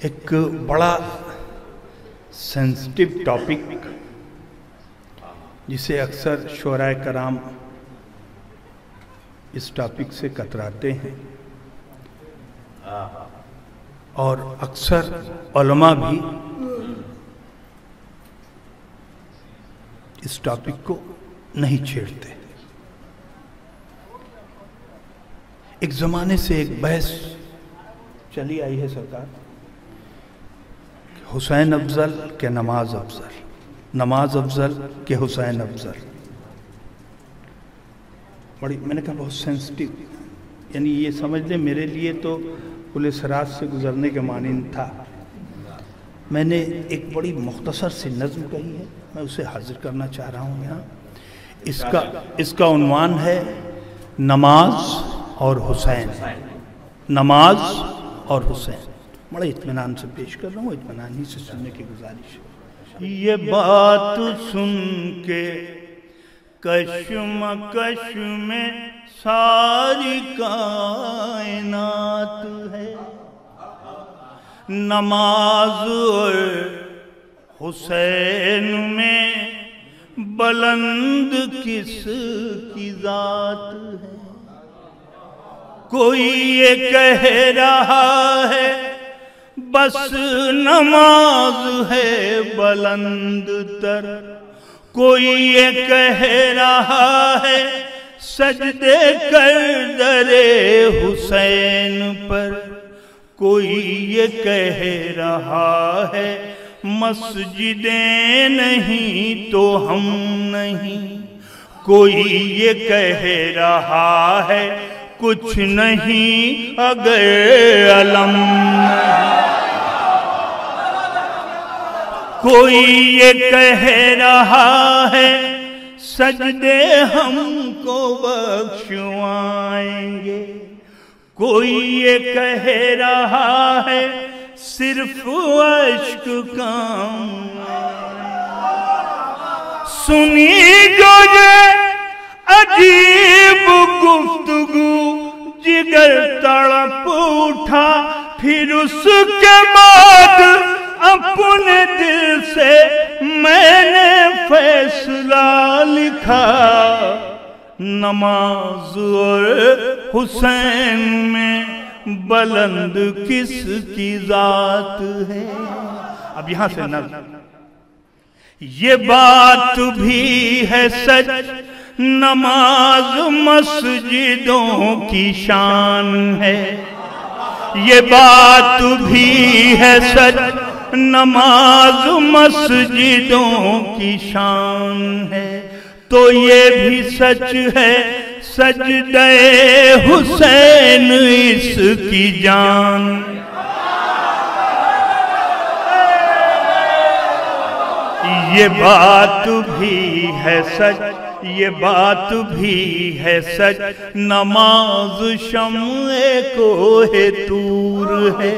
ایک بڑا sensitive topic جسے اکثر شعراء کرام اس ٹاپک سے کتراتے ہیں اور اکثر علماء بھی اس ٹاپک کو نہیں چھیڑتے. ایک زمانے سے ایک بحث چلی آئی ہے سرکار، حسین افضل کہ نماز افضل، نماز افضل کہ حسین افضل. بڑی میں نے کہا بہت سینسٹیو، یعنی یہ سمجھ لیں میرے لیے تو پولیس راج سے گزرنے کے مانند تھا. میں نے ایک بڑی مختصر سی نظم کہی ہے، میں اسے حاضر کرنا چاہ رہا ہوں یہاں. اس کا عنوان ہے نماز اور حسین. نماز اور حسین. بڑے اطمینان سے پیش کر رہا ہوں، اطمینان ہی سے سننے کی گزارش ہے. یہ بات سن کے کشمکش میں ساری کائنات ہے، نماز اور حسین میں بلند کس کی ذات ہے. کوئی یہ کہہ رہا ہے بس نماز ہے بلند تر، کوئی یہ کہہ رہا ہے سجدے کر در حسین پر، کوئی یہ کہہ رہا ہے مسجدیں نہیں تو ہم نہیں، کوئی یہ کہہ رہا ہے کچھ نہیں اگر علم نہیں، کوئی یہ کہہ رہا ہے سجدے ہم کو بخشوائیں گے، کوئی یہ کہہ رہا ہے صرف عشق کام. سنی جو یہ عجیب گفتگو جگر تڑپ اٹھا، پھر اس کے بعد اپنے دل سے میں نے فیصلہ لکھا، نماز اور حسین میں بلند کس کی ذات ہے. اب یہاں سے نظم. یہ بات بھی ہے سچ نماز مسجدوں کی شان ہے، یہ بات بھی ہے سچ نماز مسجدوں کی شان ہے، تو یہ بھی سچ ہے سجدہ حسین اس کی جان. یہ بات بھی ہے سچ، یہ بات بھی ہے سچ نماز شمع کوہ طور ہے،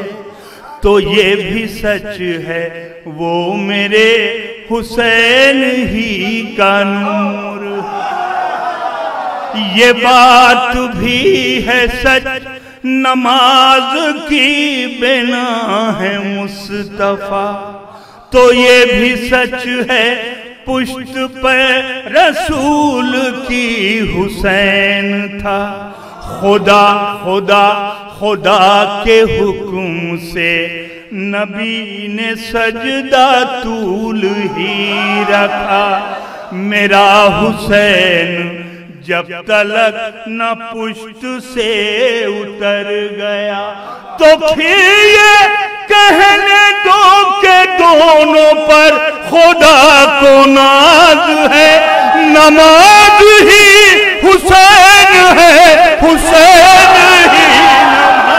تو یہ بھی سچ ہے وہ میرے حسین ہی کا نور ہے. یہ بات بھی ہے سچ نماز کی بنا ہے مصطفیٰ، تو یہ بھی سچ ہے پشت پر رسول کی حسین تھا. خدا خدا خدا کے حکم سے نبی نے سجدہ طول ہی رکھا، میرا حسین جب تلک نہ پشت سے اتر گیا، تو پھر یہ کہنے دو کہ دونوں پر خدا کو ناز ہے، نماز ہی حسین ہے، حسین ہی نماز ہے.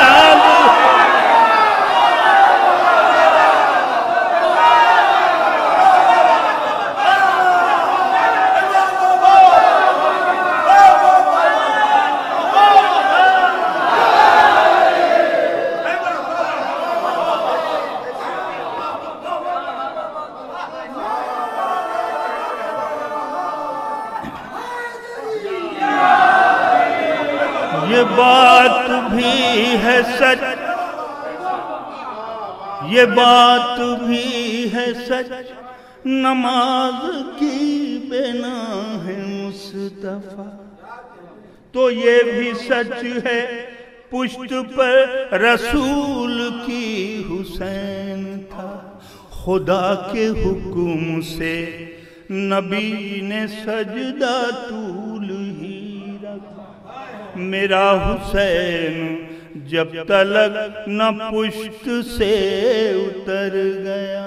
یہ بات بھی ہے سچ یہ بات بھی ہے سچ نماز کی بنا ہے مصطفیٰ، تو یہ بھی سچ ہے پشت پر رسول کی حسین تھا، خدا کے حکم سے نبی نے سجدہ طول ہی رکھا، میرا حسین جب تلک نہ پشت سے اتر گیا،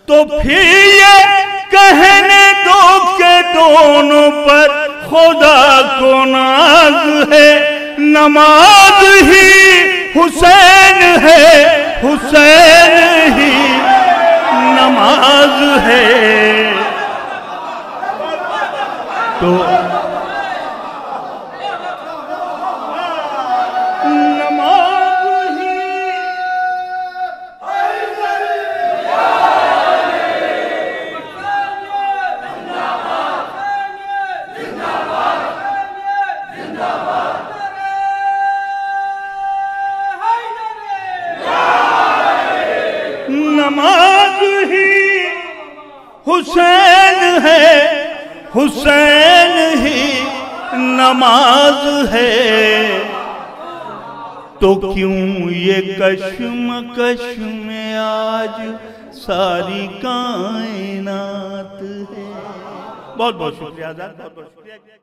تو پھر یہ کہنے دو کہ دونوں پر خدا کو ناز ہے، نماز ہی حسین ہے، حسین ہی نماز ہے، تو نماز ہی حسین ہے، حسین ہی نماز ہے، تو کیوں یہ کشمکش میں آج ساری کائنات ہے۔ بہت بہت شکریہ، بہت بہت شکریہ۔